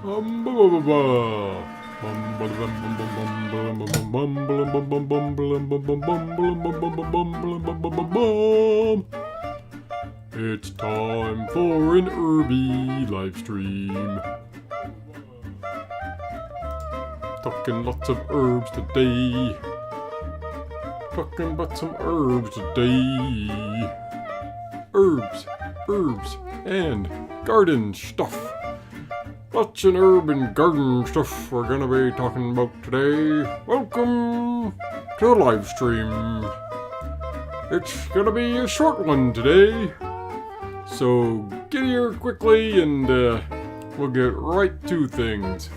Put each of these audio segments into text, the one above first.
It's time for an herby live stream. Talking lots of herbs today. Talking about some herbs today. Herbs, and garden stuff. Lots of herb and garden stuff we're gonna be talking about today. Welcome to the live stream. It's gonna be a short one today, so get here quickly and we'll get right to things.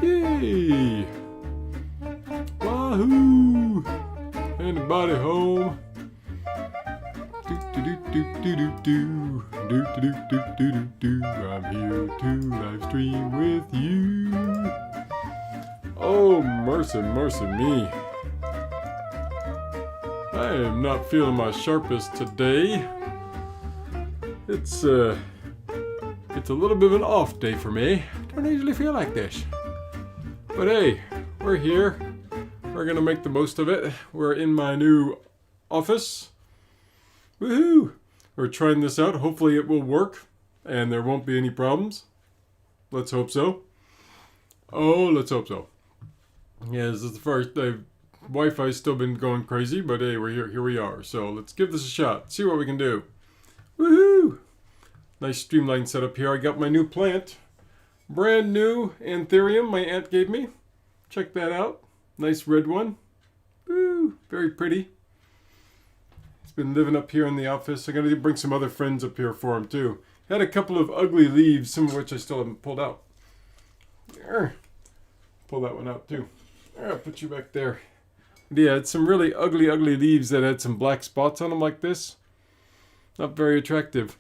Yay! Wahoo! Anybody home? I'm here to live stream with you. Oh, mercy me. I am not feeling my sharpest today. It's a little bit of an off day for me. Don't usually feel like this. But hey, we're here. We're gonna make the most of it. We're in my new office. Woohoo! We're trying this out. Hopefully it will work and there won't be any problems. Let's hope so. Oh, let's hope so. Yeah, this is the first day. Wi-Fi's still been going crazy, but hey, we're here we are. So let's give this a shot. See what we can do. Woohoo! Nice streamlined setup here. I got my new plant. Brand new anthurium my aunt gave me. Check that out. Nice red one. Woo! Very pretty. He's been living up here in the office. I'm going to bring some other friends up here for him too. Had a couple of ugly leaves, some of which I still haven't pulled out. There. Pull that one out too. I'll put you back there. Yeah, it's some really ugly leaves that had some black spots on them like this. Not very attractive.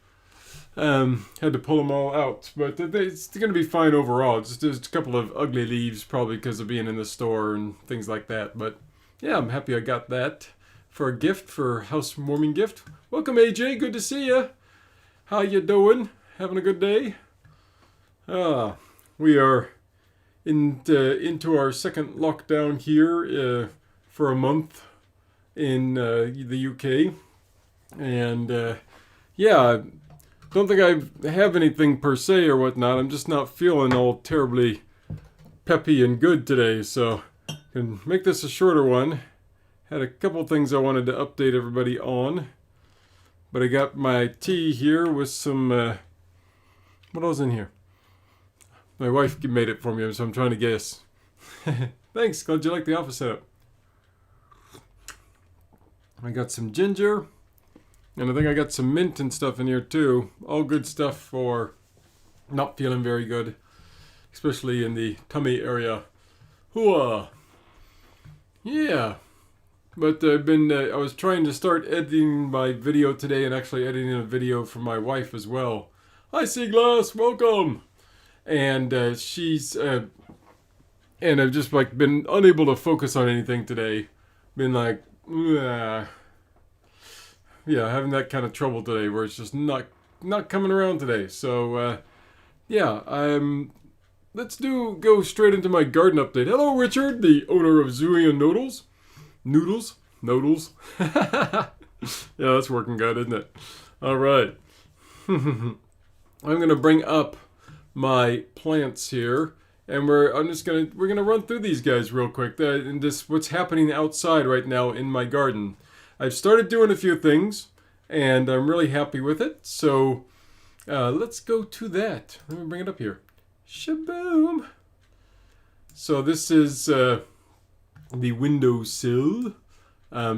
Had to pull them all out, but it's going to be fine overall. It's just a couple of ugly leaves, probably because of being in the store and things like that. But yeah, I'm happy I got that for a gift, for a housewarming gift. Welcome, AJ. Good to see you. How you doing? Having a good day? We are into our second lockdown here for a month in the UK, and yeah. Don't think I have anything per se or whatnot. I'm just not feeling all terribly peppy and good today, so I can make this a shorter one. Had a couple things I wanted to update everybody on, but I got my tea here with some what else in here? My wife made it for me, so I'm trying to guess. Thanks, glad you like the office setup. I got some ginger. And I think I got some mint and stuff in here too. All good stuff for not feeling very good. Especially in the tummy area. Hooah! Yeah. But I was trying to start editing my video today and actually editing a video for my wife as well. Hi Seaglass, welcome! And she's... and I've just been unable to focus on anything today. Been like... Yeah, having that kind of trouble today where it's just not coming around today. So, yeah, let's go straight into my garden update. Hello, Richard, the owner of Zuian Noodles. Noodles? Yeah, that's working good, isn't it? All right. I'm going to bring up my plants here. And we're gonna run through these guys real quick. And what's happening outside right now in my garden. I've started doing a few things, and I'm really happy with it. So let's go to that. Let me bring it up here. Shaboom! So this is the windowsill,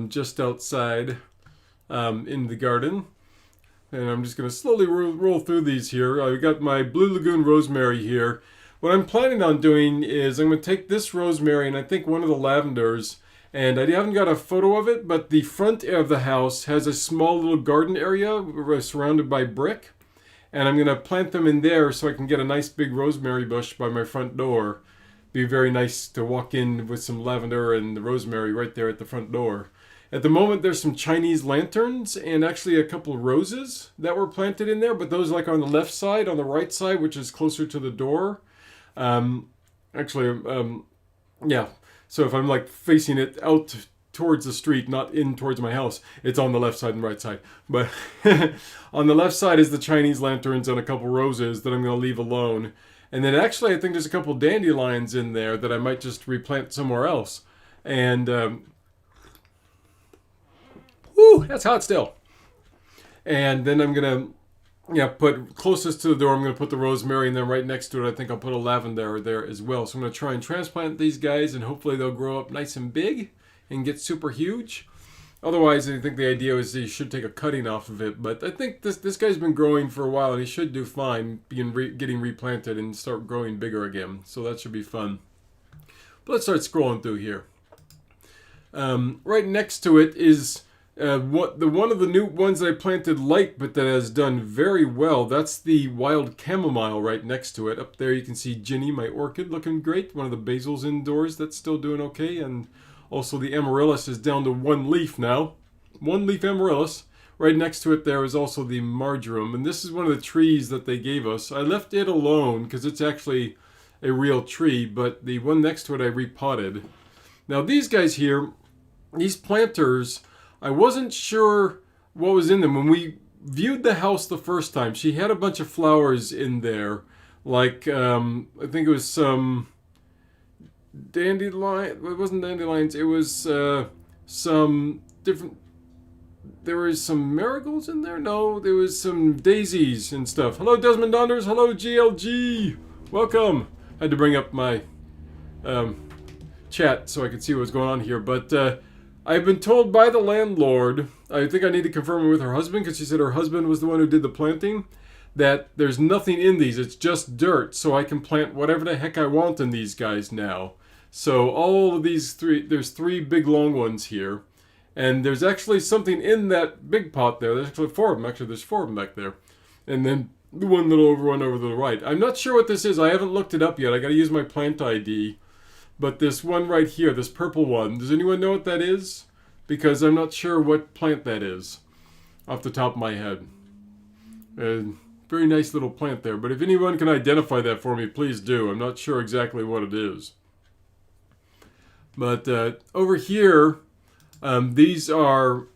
just outside in the garden. And I'm just going to slowly roll through these here. I've got my Blue Lagoon rosemary here. What I'm planning on doing is I'm going to take this rosemary and I think one of the lavenders. And I haven't got a photo of it, but the front of the house has a small little garden area surrounded by brick. And I'm going to plant them in there so I can get a nice big rosemary bush by my front door. Be very nice to walk in with some lavender and the rosemary right there at the front door. At the moment, there's some Chinese lanterns and actually a couple of roses that were planted in there, but those like on the left side, on the right side, which is closer to the door. Yeah. So if I'm like facing it out towards the street, not in towards my house, it's on the left side and right side. But on the left side is the Chinese lanterns and a couple roses that I'm going to leave alone. And then actually I think there's a couple dandelions in there that I might just replant somewhere else. And, whoo, that's hot still. And then I'm going to, put closest to the door, I'm going to put the rosemary, and then right next to it I think I'll put a lavender there as well. So I'm going to try and transplant these guys, and hopefully they'll grow up nice and big and get super huge. Otherwise, I think the idea is you should take a cutting off of it. But I think this guy's been growing for a while, and he should do fine getting replanted and start growing bigger again. So that should be fun. But let's start scrolling through here. Right next to it is one of the new ones that I planted light, but that has done very well. That's the wild chamomile right next to it. Up there you can see Ginny, my orchid, looking great. One of the basils indoors that's still doing okay, and also the amaryllis is down to one leaf now. One leaf amaryllis. Right next to it there is also the marjoram. And this is one of the trees that they gave us. I left it alone because it's actually a real tree. But the one next to it I repotted. Now these guys here, these planters, I wasn't sure what was in them. When we viewed the house the first time, she had a bunch of flowers in there. Like, I think it was some dandelion. It wasn't dandelions. It was some different. There was some marigolds in there. No, there was some daisies and stuff. Hello, Desmond Donders. Hello, GLG. Welcome. I had to bring up my chat so I could see what was going on here. But I've been told by the landlord. I think I need to confirm it with her husband because she said her husband was the one who did the planting. That there's nothing in these. It's just dirt. So I can plant whatever the heck I want in these guys now. So all of these there's three big long ones here. And there's actually something in that big pot there. There's actually four of them. Actually, there's four of them back there. And then the one one over to the right. I'm not sure what this is. I haven't looked it up yet. I got to use my plant ID. But this one right here, this purple one, does anyone know what that is? Because I'm not sure what plant that is off the top of my head. Very nice little plant there. But if anyone can identify that for me, please do. I'm not sure exactly what it is. But over here, these are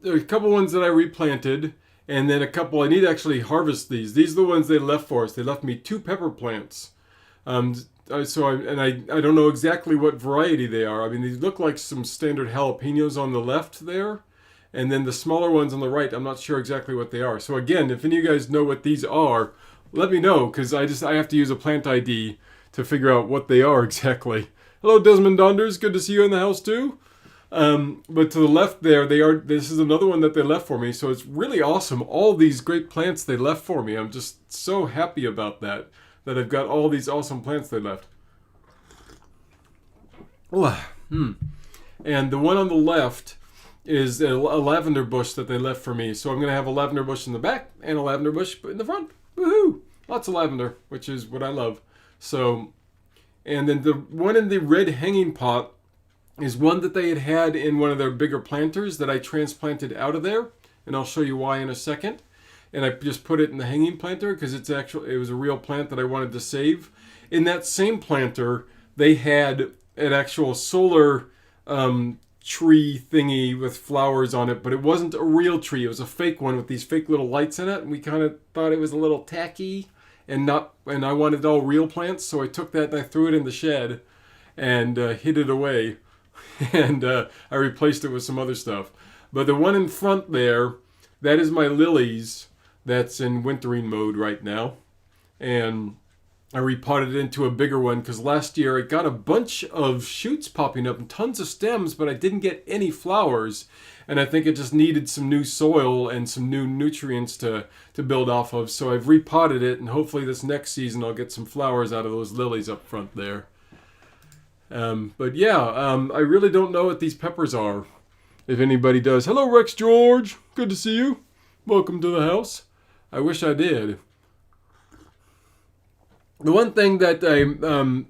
a couple ones that I replanted, and then a couple, I need to actually harvest these. These are the ones they left for us. They left me 2 pepper plants. I don't know exactly what variety they are. I mean, these look like some standard jalapenos on the left there. And then the smaller ones on the right, I'm not sure exactly what they are. So again, if any of you guys know what these are, let me know, because I have to use a plant ID to figure out what they are exactly. Hello, Desmond Donders. Good to see you in the house, too. But to the left there, this is another one that they left for me. So it's really awesome. All these great plants they left for me. I'm just so happy about that I've got all these awesome plants they left. And the one on the left is a lavender bush that they left for me. So I'm going to have a lavender bush in the back and a lavender bush in the front. Woohoo! Lots of lavender, which is what I love. So, and then the one in the red hanging pot is one that they had in one of their bigger planters that I transplanted out of there. And I'll show you why in a second. And I just put it in the hanging planter because it was a real plant that I wanted to save. In that same planter, they had an actual solar tree thingy with flowers on it, but it wasn't a real tree. It was a fake one with these fake little lights in it, and we kind of thought it was a little tacky and I wanted all real plants, so I took that and I threw it in the shed and hid it away. And I replaced it with some other stuff. But the one in front there, that is my lilies. That's in wintering mode right now. And I repotted it into a bigger one because last year I got a bunch of shoots popping up and tons of stems, but I didn't get any flowers. And I think it just needed some new soil and some new nutrients to build off of. So I've repotted it, and hopefully this next season I'll get some flowers out of those lilies up front there. But yeah, I really don't know what these peppers are. If anybody does. Hello, Rex George. Good to see you. Welcome to the house. I wish I did. The one thing that I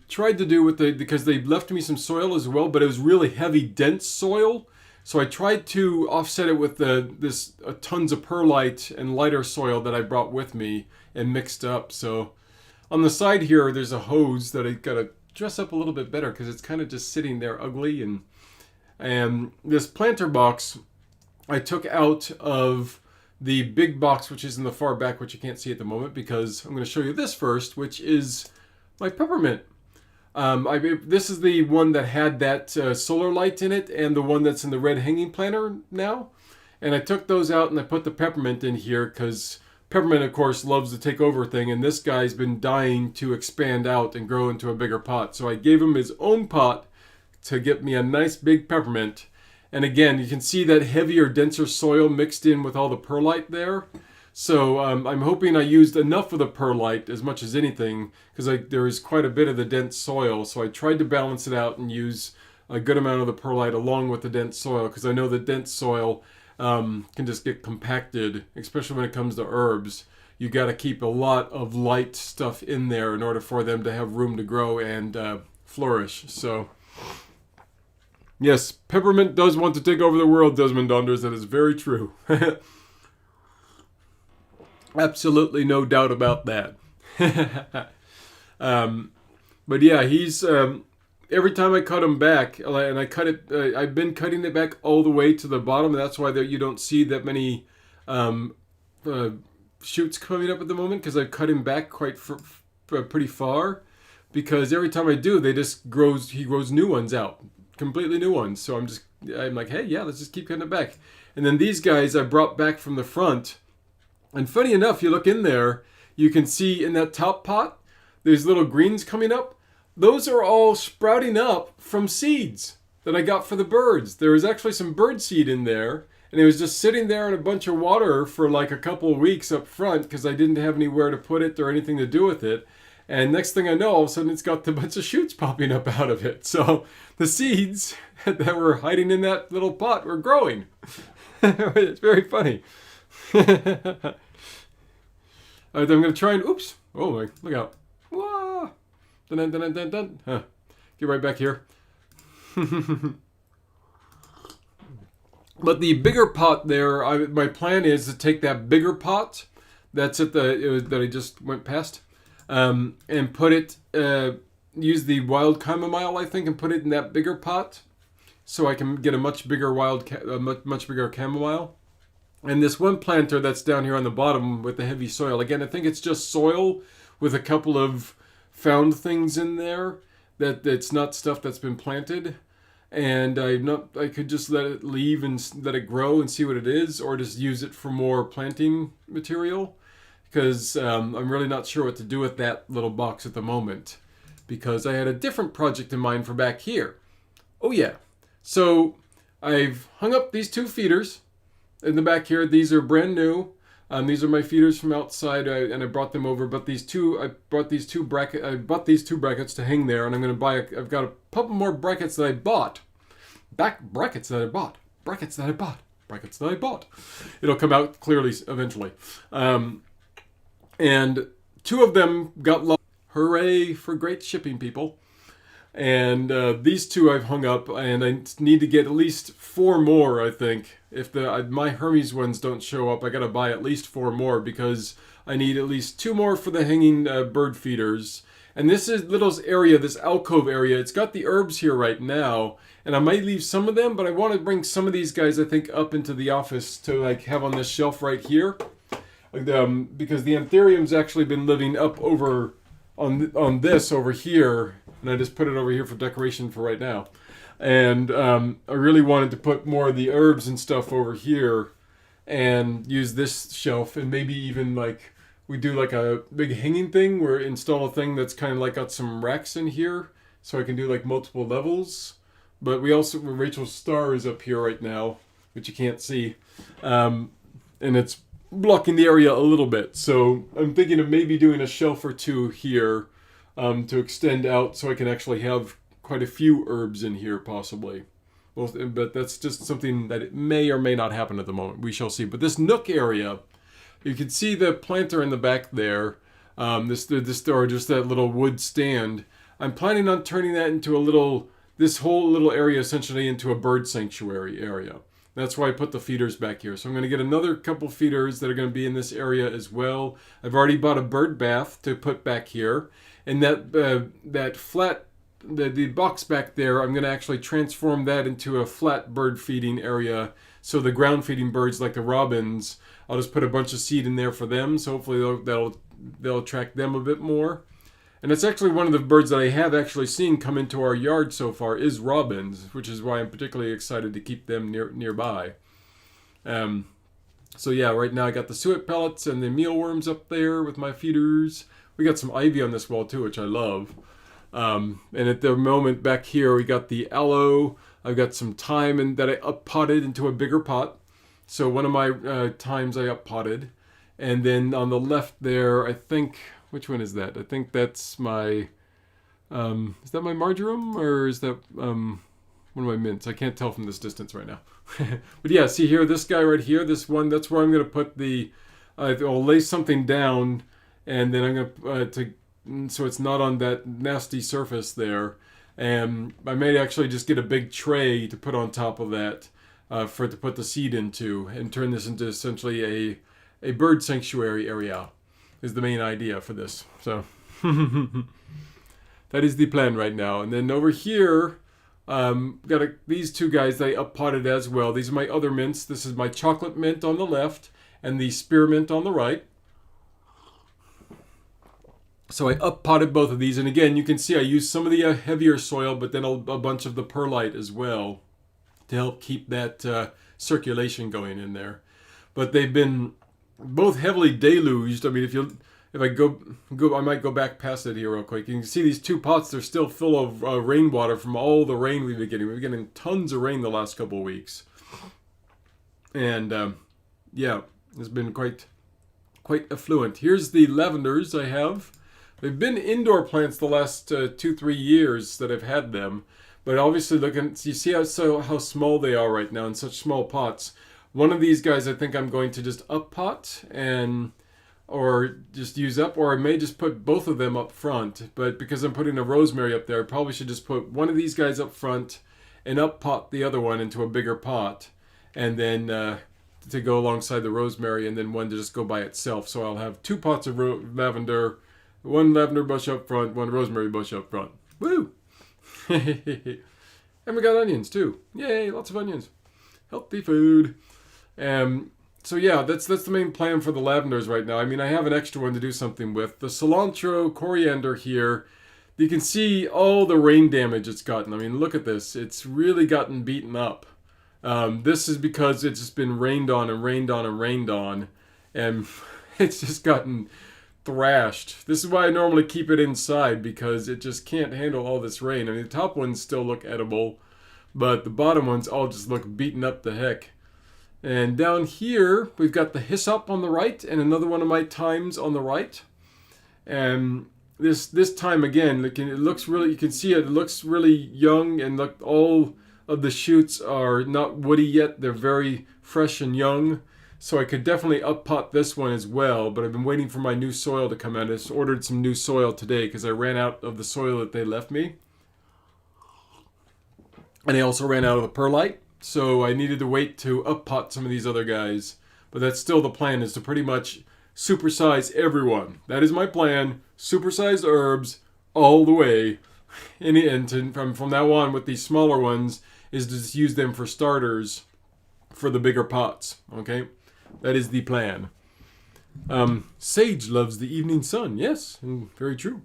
tried to do with because they left me some soil as well, but it was really heavy, dense soil. So I tried to offset it with this tons of perlite and lighter soil that I brought with me and mixed up. So on the side here, there's a hose that I got to dress up a little bit better because it's kind of just sitting there ugly. And this planter box I took out of the big box, which is in the far back, which you can't see at the moment because I'm going to show you this first, which is my peppermint. This is the one that had that solar light in it and the one that's in the red hanging planter now. And I took those out and I put the peppermint in here because peppermint, of course, loves to take over thing. And this guy's been dying to expand out and grow into a bigger pot. So I gave him his own pot to get me a nice big peppermint. And again, you can see that heavier, denser soil mixed in with all the perlite there. So I'm hoping I used enough of the perlite as much as anything because there is quite a bit of the dense soil. So I tried to balance it out and use a good amount of the perlite along with the dense soil because I know the dense soil can just get compacted, especially when it comes to herbs. You got to keep a lot of light stuff in there in order for them to have room to grow and flourish. So yes, peppermint does want to take over the world, Desmond Donders. That is very true. Absolutely no doubt about that. But yeah, he's every time I cut him back, and I cut it, I've been cutting it back all the way to the bottom. And that's why you don't see that many shoots coming up at the moment because I've cut him back quite pretty far. Because every time I do, he grows new ones out, completely new ones. So I'm like, hey, yeah, let's just keep cutting it back. And then these guys I brought back from the front. And funny enough, you look in there, you can see in that top pot, there's little greens coming up. Those are all sprouting up from seeds that I got for the birds. There was actually some bird seed in there, and it was just sitting there in a bunch of water for like a couple of weeks up front because I didn't have anywhere to put it or anything to do with it. And next thing I know, all of a sudden it's got a bunch of shoots popping up out of it. So the seeds that were hiding in that little pot were growing. It's very funny. I'm going to try and, oops, oh my, look out. Wah! Dun, dun, dun, dun, dun. Huh. Get right back here. But the bigger pot there, my plan is to take that bigger pot that's that I just went past, and put it, use the wild chamomile, I think, and put it in that bigger pot so I can get a much bigger much bigger chamomile. And this one planter that's down here on the bottom with the heavy soil, again, I think it's just soil with a couple of found things in there that it's not stuff that's been planted. And I could just let it leave and let it grow and see what it is, or just use it for more planting material because I'm really not sure what to do with that little box at the moment because I had a different project in mind for back here. Oh yeah, so I've hung up these two feeders in the back here. These are brand new. These are my feeders from outside, and I brought them over. But I bought these two brackets to hang there, and I'm going to buy. I've got a couple more brackets that I bought. Brackets that I bought. It'll come out clearly eventually. And two of them got lost. Hooray for great shipping, people. And these two I've hung up, and I need to get at least 4 more, I think. If my Hermes ones don't show up, I gotta buy at least 4 more because I need at least 2 more for the hanging bird feeders. And this alcove area, it's got the herbs here right now, and I might leave some of them, but I want to bring some of these guys, I think, up into the office to have on this shelf right here. Because the anthurium's actually been living up over on this over here, and I just put it over here for decoration for right now. And I really wanted to put more of the herbs and stuff over here and use this shelf, and maybe even we do a big hanging thing where install a thing that's kind of got some racks in here so I can do multiple levels. But Rachel's star is up here right now, which you can't see. And it's blocking the area a little bit. So I'm thinking of maybe doing a shelf or 2 here to extend out so I can actually have quite a few herbs in here possibly. Well, but that's just something that it may or may not happen at the moment. We shall see. But this nook area, you can see the planter in the back there. This or just that little wood stand. I'm planning on turning that into a little this whole little area essentially into a bird sanctuary area. That's why I put the feeders back here. So I'm going to get another couple feeders that are going to be in this area as well. I've already bought a bird bath to put back here. And that flat, the box back there, I'm going to actually transform that into a flat bird feeding area. So the ground feeding birds like the robins, I'll just put a bunch of seed in there for them. So hopefully they'll attract them a bit more. And it's actually one of the birds that I have actually seen come into our yard so far is robins, which is why I'm particularly excited to keep them nearby. So yeah, right now I got the suet pellets and the mealworms up there with my feeders. We got some ivy on this wall too, which I love. And at the moment back here, we got the aloe. I've got some thyme and that I up potted into a bigger pot. So one of my thymes I up potted. And then on the left there, I think... Which one is that? I think that's my, is that my marjoram or is that one of my mints? I can't tell from this distance right now. But yeah, see here, this guy right here, this one, that's where I'm going to put the, I'll lay something down and then I'm going to, so it's not on that nasty surface there. And I may actually just get a big tray to put on top of that to put the seed into and turn this into essentially a bird sanctuary area. Is the main idea for this. So that is the plan right now. And then over here, got these two guys that I up potted as well. These are my other mints. This is my chocolate mint on the left and the spearmint on the right. So I up potted both of these. And again, you can see I used some of the heavier soil, but then a bunch of the perlite as well to help keep that circulation going in there. But they've been both heavily deluged. I mean, if I go, I might go back past it here real quick. You can see these two pots, they're still full of rainwater from all the rain we've been getting. We've been getting tons of rain the last couple of weeks. And yeah, it's been quite affluent. Here's the lavenders I have. They've been indoor plants the last 2-3 years that I've had them. But obviously, you see how small they are right now in such small pots. One of these guys I think I'm going to just up pot or just use up, or I may just put both of them up front. But because I'm putting a rosemary up there, I probably should just put one of these guys up front and up pot the other one into a bigger pot. And then to go alongside the rosemary, and then one to just go by itself. So I'll have 2 pots of lavender, 1 lavender bush up front, 1 rosemary bush up front. Woo! And we got onions too. Yay, lots of onions. Healthy food. So yeah, that's the main plan for the lavenders right now. I mean, I have an extra one to do something with. The cilantro coriander here, you can see all the rain damage it's gotten. I mean, look at this. It's really gotten beaten up. This is because it's just been rained on and rained on and rained on. And it's just gotten thrashed. This is why I normally keep it inside, because it just can't handle all this rain. I mean, the top ones still look edible, but the bottom ones all just look beaten up to heck. And down here, we've got the hyssop on the right and another one of my thymes on the right. And this thyme, again, it looks really, you can see it looks really young, and look, all of the shoots are not woody yet. They're very fresh and young. So I could definitely up pot this one as well, but I've been waiting for my new soil to come out. I just ordered some new soil today because I ran out of the soil that they left me. And I also ran out of the perlite. So I needed to wait to up pot some of these other guys. But that's still the plan, is to pretty much supersize everyone. That is my plan. Supersized herbs all the way. And from now on with these smaller ones is to just use them for starters for the bigger pots. Okay? That is the plan. Sage loves the evening sun. Yes, very true.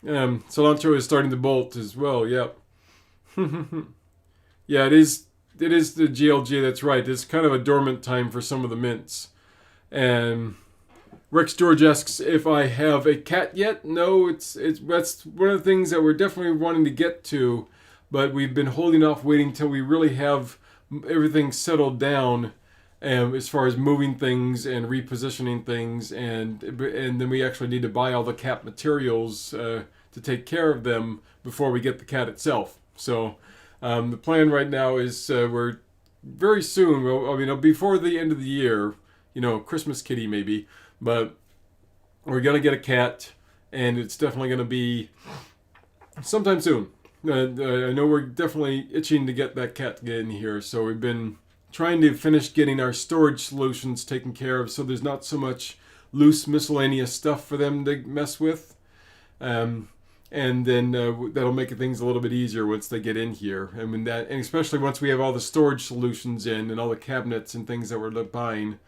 Cilantro is starting to bolt as well. Yep. Yeah, it is the GLG, that's right. It's kind of a dormant time for some of the mints. And Rex George asks if I have a cat yet. No, that's one of the things that we're definitely wanting to get to, but we've been holding off, waiting till we really have everything settled down, as far as moving things and repositioning things, and then we actually need to buy all the cat materials to take care of them before we get the cat itself. So the plan right now is we're very soon, I mean, before the end of the year, Christmas kitty maybe, but we're going to get a cat, and it's definitely going to be sometime soon. I know we're definitely itching to get that cat to get in here, so we've been trying to finish getting our storage solutions taken care of so there's not so much loose miscellaneous stuff for them to mess with. And then that'll make things a little bit easier once they get in here. I mean and especially once we have all the storage solutions in and all the cabinets and things that we're buying,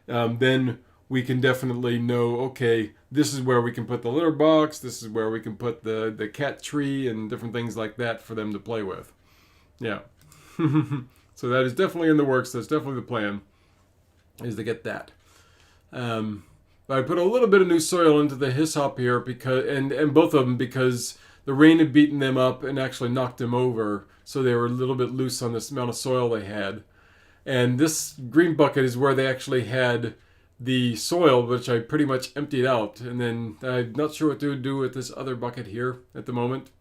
then we can definitely know, okay, this is where we can put the litter box, this is where we can put the cat tree and different things like that for them to play with. Yeah. So that is definitely in the works. That's definitely the plan, is to get that. I put a little bit of new soil into the hyssop here because and both of them because the rain had beaten them up and actually knocked them over, so they were a little bit loose on this amount of soil they had. And this green bucket is where they actually had the soil, which I pretty much emptied out. And then I'm not sure what to do with this other bucket here at the moment.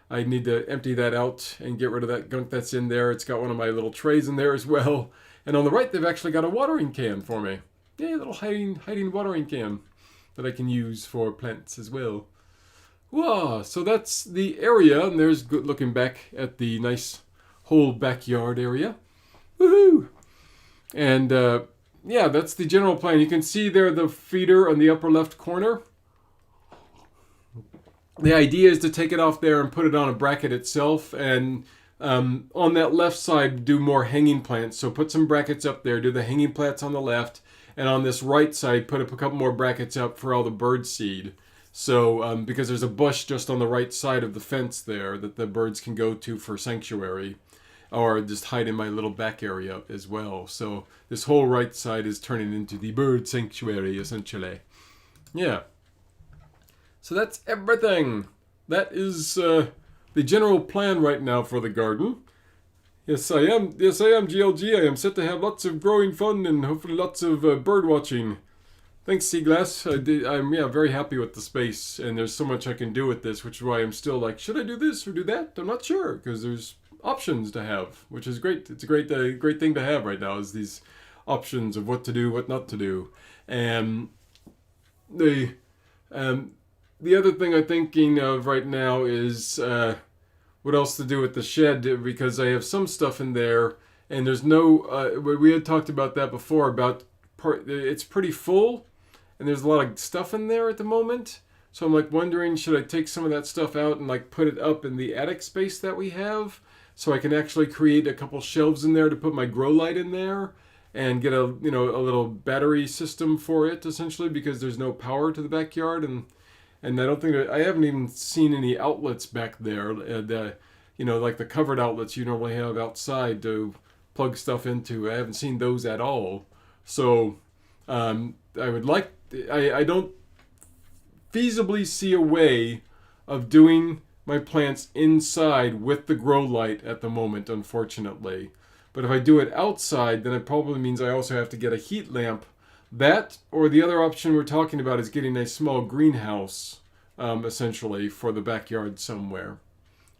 I need to empty that out and get rid of that gunk that's in there. It's got one of my little trays in there as well. And on the right, they've actually got a watering can for me. Yeah, a little hiding watering can that I can use for plants as well. Wow, so that's the area. And there's good looking back at the nice whole backyard area. Woohoo! And yeah, that's the general plan. You can see there the feeder on the upper left corner. The idea is to take it off there and put it on a bracket itself, and on that left side do more hanging plants. So put some brackets up there, do the hanging plants on the left, and on this right side put up a couple more brackets up for all the bird seed. So because there's a bush just on the right side of the fence there that the birds can go to for sanctuary, or just hide in my little back area as well. So this whole right side is turning into the bird sanctuary, essentially. Yeah. So that's everything. That is the general plan right now for the garden. Yes, I am. Yes, I am, GLG. I am set to have lots of growing fun and hopefully lots of bird watching. Thanks, Seaglass. I'm very happy with the space, and there's so much I can do with this, which is why I'm still like, should I do this or do that? I'm not sure, because there's options to have, which is great. It's a great thing to have right now, is these options of what to do, what not to do. And the other thing I'm thinking of right now is what else to do with the shed, because I have some stuff in there, and there's no. We had talked about that before. It's pretty full, and there's a lot of stuff in there at the moment. So I'm like wondering, should I take some of that stuff out and like put it up in the attic space that we have, so I can actually create a couple shelves in there to put my grow light in there, and get a little battery system for it, essentially, because there's no power to the backyard. And I don't think I haven't even seen any outlets back there, like the covered outlets you normally have outside to plug stuff into. I haven't seen those at all. So I don't feasibly see a way of doing my plants inside with the grow light at the moment, unfortunately. But if I do it outside, then it probably means I also have to get a heat lamp. That, or the other option we're talking about, is getting a small greenhouse, essentially, for the backyard somewhere.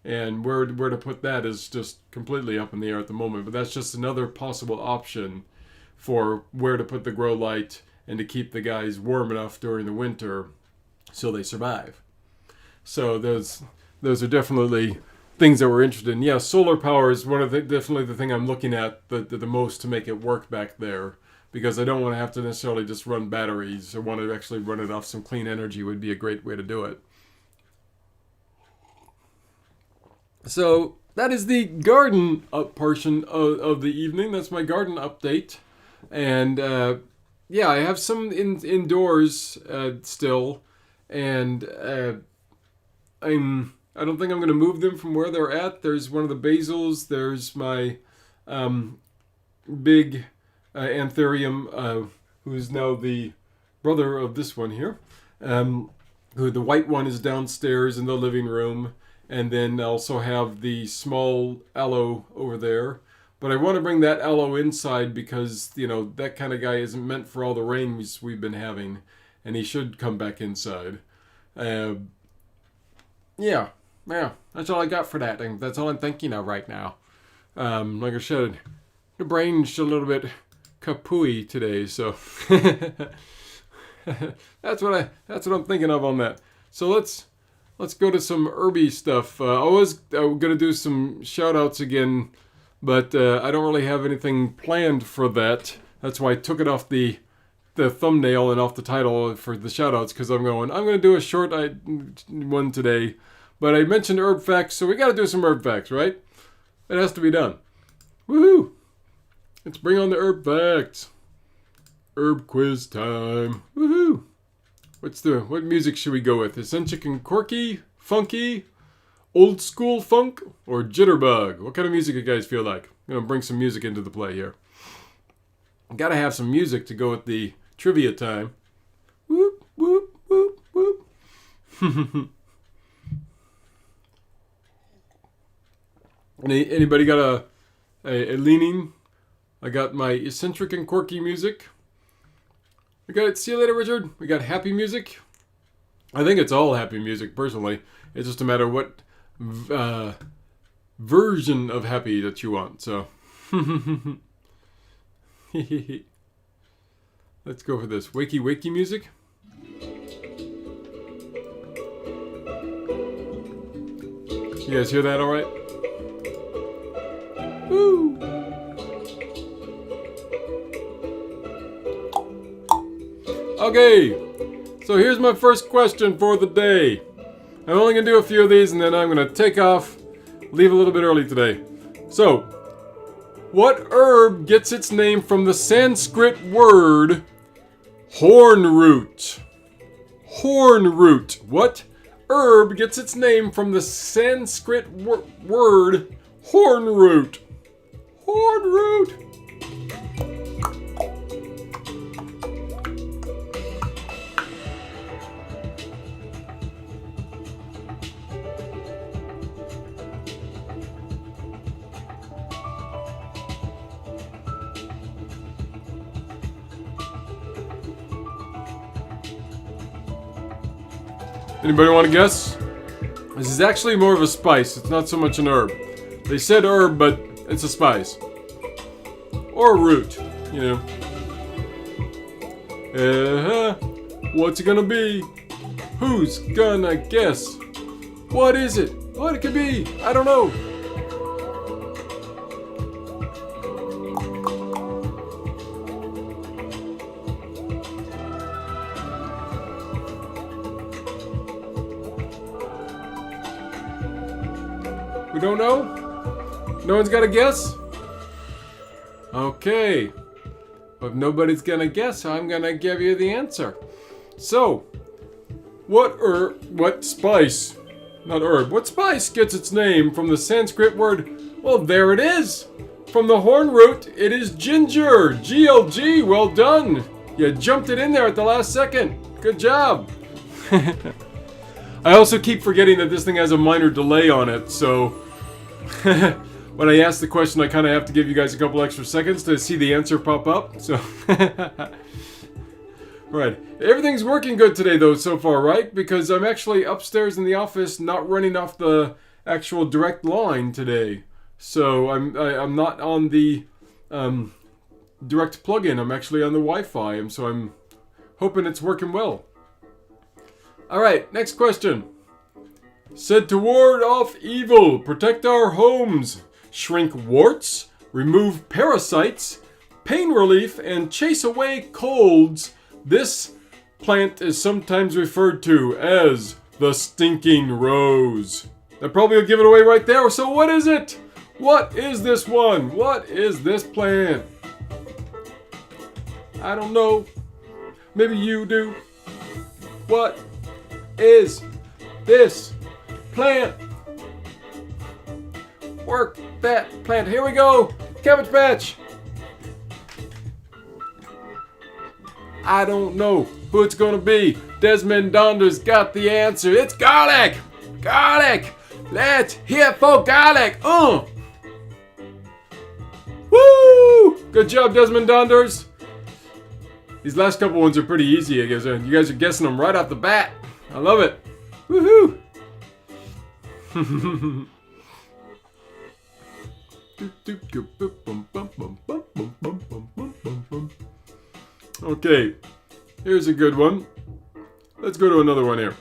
And where to put that is just completely up in the air at the moment. But that's just another possible option for where to put the grow light and to keep the guys warm enough during the winter so they survive. So those are definitely things that we're interested in. Yeah, solar power is definitely the thing I'm looking at the most to make it work back there. Because I don't want to have to necessarily just run batteries. I want to actually run it off some clean energy would be a great way to do it. So that is the garden portion of the evening. That's my garden update. And I have some indoors still. And I don't think I'm going to move them from where they're at. There's one of the basils. There's my big anthurium, who is now the brother of this one here. Who the white one is downstairs in the living room, and then also have the small aloe over there. But I want to bring that aloe inside because that kind of guy isn't meant for all the rain we've been having, and he should come back inside. Yeah, that's all I got for that. And that's all I'm thinking of right now. Like I said, the brain's a little bit kapooey today, so that's what I'm thinking of on that. So let's let's go to some herby stuff. I was going to do some shout-outs again, but I don't really have anything planned for that. That's why I took it off the thumbnail and off the title for the shout-outs, because I'm going to do a short one today. But I mentioned herb facts, so we got to do some herb facts, right? It has to be done. Woohoo! Let's bring on the herb facts. Herb quiz time. Woohoo! What music should we go with? Eccentric and quirky? Funky? Old school funk? Or jitterbug? What kind of music you guys feel like? I'm going to bring some music into the play here. Gotta have some music to go with the trivia time. Whoop, whoop, whoop, whoop. Anybody got a leaning? I got my eccentric and quirky music. We got it. See you later, Richard. We got happy music. I think it's all happy music, personally. It's just a matter of what version of happy that you want. So, let's go for this wakey wakey music. You guys hear that all right? Woo! Okay, so here's my first question for the day. I'm only going to do a few of these and then I'm going to take off, leave a little bit early today. So, what herb gets its name from the Sanskrit word hornroot? Hornroot. What herb gets its name from the Sanskrit word hornroot? Hornroot. Anybody want to guess? This is actually more of a spice. It's not so much an herb. They said herb, but it's a spice. Or a root, you know. What's it gonna be? Who's gonna guess? What is it? What it could be? I don't know. We don't know? No one's got a guess? Okay. But if nobody's gonna guess, I'm gonna give you the answer. So, what spice, not herb, what spice gets its name from the Sanskrit word? Well, there it is. From the horn root, it is ginger. GLG, well done. You jumped it in there at the last second. Good job. I also keep forgetting that this thing has a minor delay on it, so when I ask the question, I kind of have to give you guys a couple extra seconds to see the answer pop up. So, right. Everything's working good today, though, so far, right? Because I'm actually upstairs in the office, not running off the actual direct line today. So I'm not on the direct plug-in. I'm actually on the Wi-Fi, and so I'm hoping it's working well. All right, next question. Said to ward off evil, protect our homes, shrink warts, remove parasites, pain relief, and chase away colds. This plant is sometimes referred to as the stinking rose. That probably will give it away right there. So what is it? What is this one? What is this plant? I don't know. Maybe you do. What is this plant? Work that plant. Here we go. Cabbage Patch. I don't know who it's gonna be. Desmond Donder's got the answer. It's garlic. Garlic. Let's hear for garlic. Woo! Good job, Desmond Donders. These last couple ones are pretty easy, I guess. You guys are guessing them right off the bat. I love it. Woohoo! Okay, here's a good one. Let's go to another one here.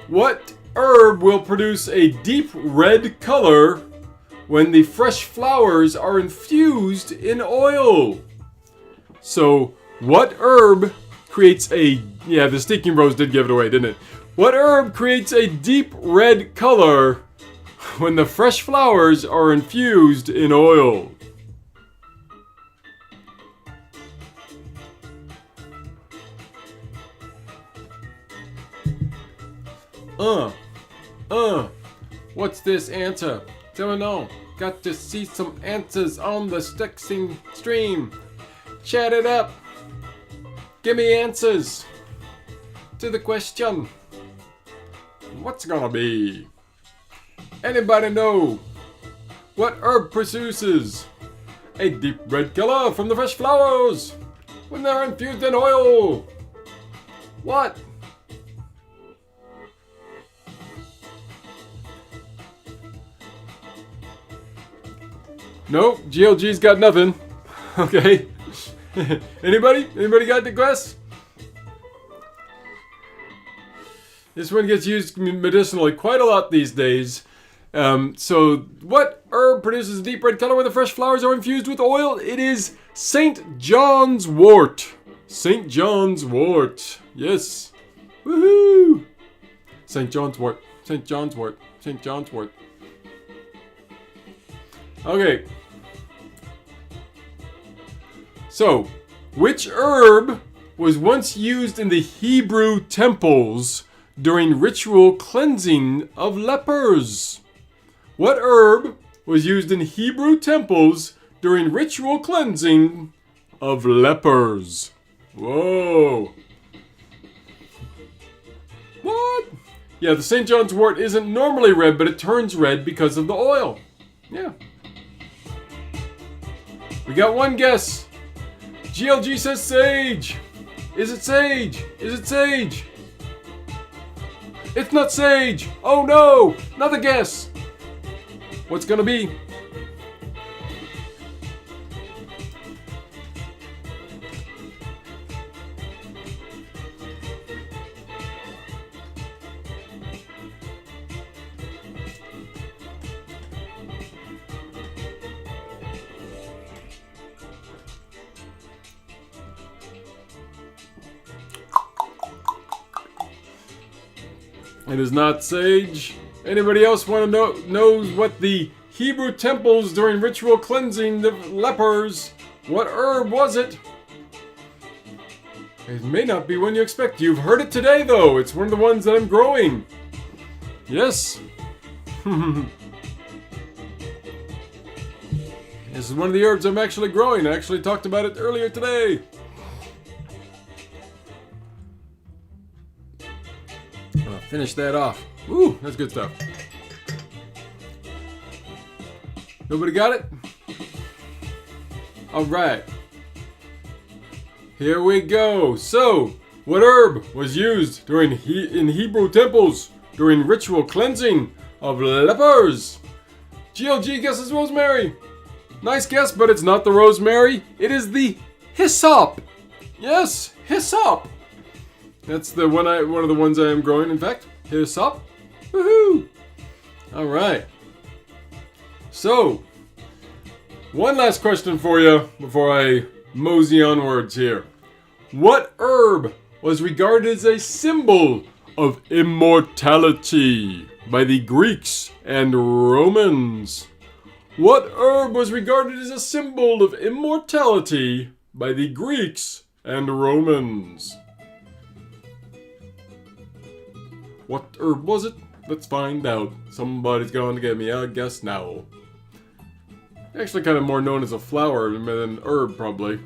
What herb will produce a deep red color when the fresh flowers are infused in oil? So, what herb creates a... Yeah, the Stinking Rose did give it away, didn't it? What herb creates a deep red color when the fresh flowers are infused in oil? What's this answer? Don't know. Got to see some answers on the Stexing stream. Chat it up. Give me answers to the question. What's gonna be? Anybody know what herb produces a deep red color from the fresh flowers when they're infused in oil? What? Nope, GLG's got nothing. Okay. Anybody? Anybody got the guess? This one gets used medicinally quite a lot these days. So, what herb produces a deep red color when the fresh flowers are infused with oil? It is St. John's wort. St. John's wort. Yes. Woohoo! St. John's wort. St. John's wort. St. John's wort. Okay. So, which herb was once used in the Hebrew temples during ritual cleansing of lepers? What herb was used in Hebrew temples during ritual cleansing of lepers? Whoa. What? Yeah, the St. John's wort isn't normally red, but it turns red because of the oil. Yeah. We got one guess. GLG says sage. Is it sage? Is it sage? It's not sage. Oh no, another guess. What's gonna be? It is not sage. Anybody else want to knows what the Hebrew temples during ritual cleansing the lepers? What herb was it? It may not be one you expect. You've heard it today, though. It's one of the ones that I'm growing. Yes. This is one of the herbs I'm actually growing. I actually talked about it earlier today. Finish that off. Ooh, that's good stuff. Nobody got it? Alright. Here we go. So, what herb was used in Hebrew temples during ritual cleansing of lepers? GLG guesses rosemary. Nice guess, but it's not the rosemary. It is the hyssop. Yes, hyssop. That's the one of the ones I am growing, in fact. Hyssop. Woohoo! Alright. So, one last question for you before I mosey onwards here. What herb was regarded as a symbol of immortality by the Greeks and Romans? What herb was regarded as a symbol of immortality by the Greeks and Romans? What herb was it? Let's find out. Somebody's going to give me a guess now. Actually kind of more known as a flower than an herb, probably.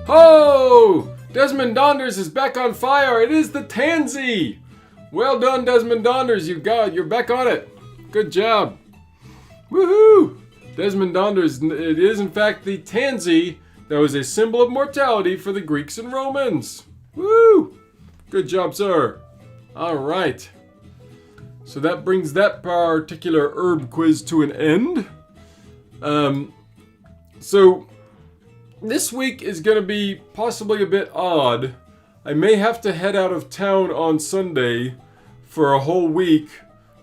Oh! Desmond Donders is back on fire. It is the tansy. Well done, Desmond Donders. You're back on it. Good job. Woohoo! Desmond Donders. It is in fact the tansy that was a symbol of mortality for the Greeks and Romans. Woo! Good job, sir. All right. So that brings that particular herb quiz to an end. So this week is going to be possibly a bit odd. I may have to head out of town on Sunday for a whole week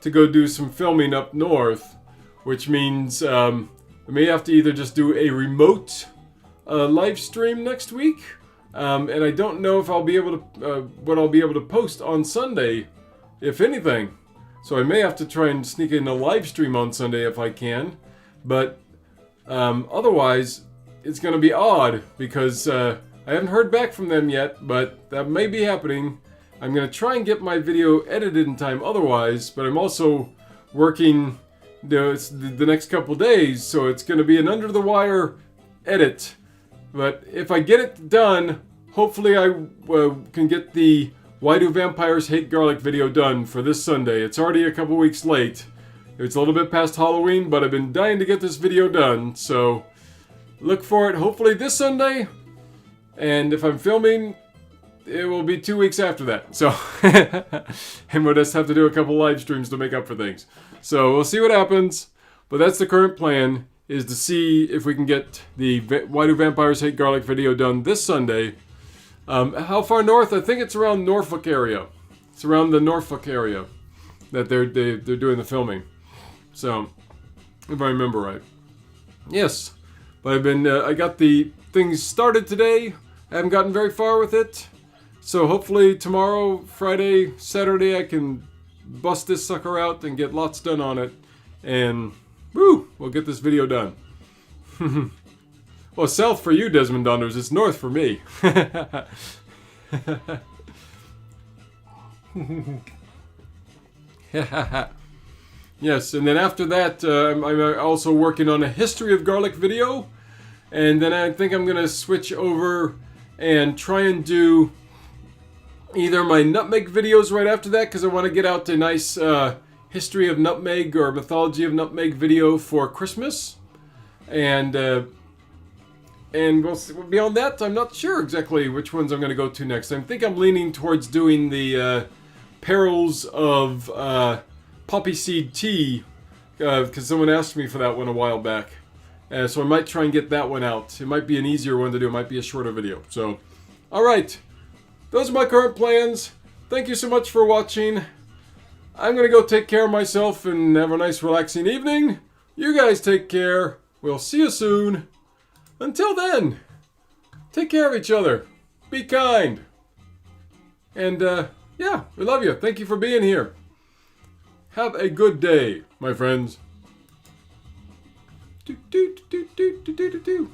to go do some filming up north, which means I may have to either just do a remote live stream next week, and I don't know if I'll be able to what I'll be able to post on Sunday, if anything. So I may have to try and sneak in a live stream on Sunday if I can, but otherwise it's going to be odd because I haven't heard back from them yet, but that may be happening. I'm going to try and get my video edited in time otherwise, but I'm also working the next couple days, so it's going to be an under-the-wire edit. But if I get it done, hopefully I can get the Why Do Vampires Hate Garlic video done for this Sunday. It's already a couple weeks late. It's a little bit past Halloween, but I've been dying to get this video done, so look for it hopefully this Sunday. And if I'm filming, it will be 2 weeks after that. So, and we'll just have to do a couple live streams to make up for things. So we'll see what happens. But that's the current plan, is to see if we can get the Why Do Vampires Hate Garlic video done this Sunday. How far north? I think it's around Norfolk area. It's around the Norfolk area that they're doing the filming. So, if I remember right. Yes. But I got the things started today. I haven't gotten very far with it. So hopefully tomorrow, Friday, Saturday, I can bust this sucker out and get lots done on it. And, woo, we'll get this video done. Well, south for you, Desmond Donders. It's north for me. Yes, and then after that, I'm also working on a history of garlic video. And then I think I'm going to switch over and try and do either my nutmeg videos right after that, because I want to get out a nice history of nutmeg or mythology of nutmeg video for Christmas. And we'll see. Beyond that, I'm not sure exactly which ones I'm going to go to next. I think I'm leaning towards doing the perils of poppy seed tea, because someone asked me for that one a while back. So I might try and get that one out. It might be an easier one to do. It might be a shorter video. So, alright. Those are my current plans. Thank you so much for watching. I'm going to go take care of myself and have a nice relaxing evening. You guys take care. We'll see you soon. Until then, take care of each other. Be kind. And, yeah, we love you. Thank you for being here. Have a good day, my friends. Do, do, do, do, do, do, do, do.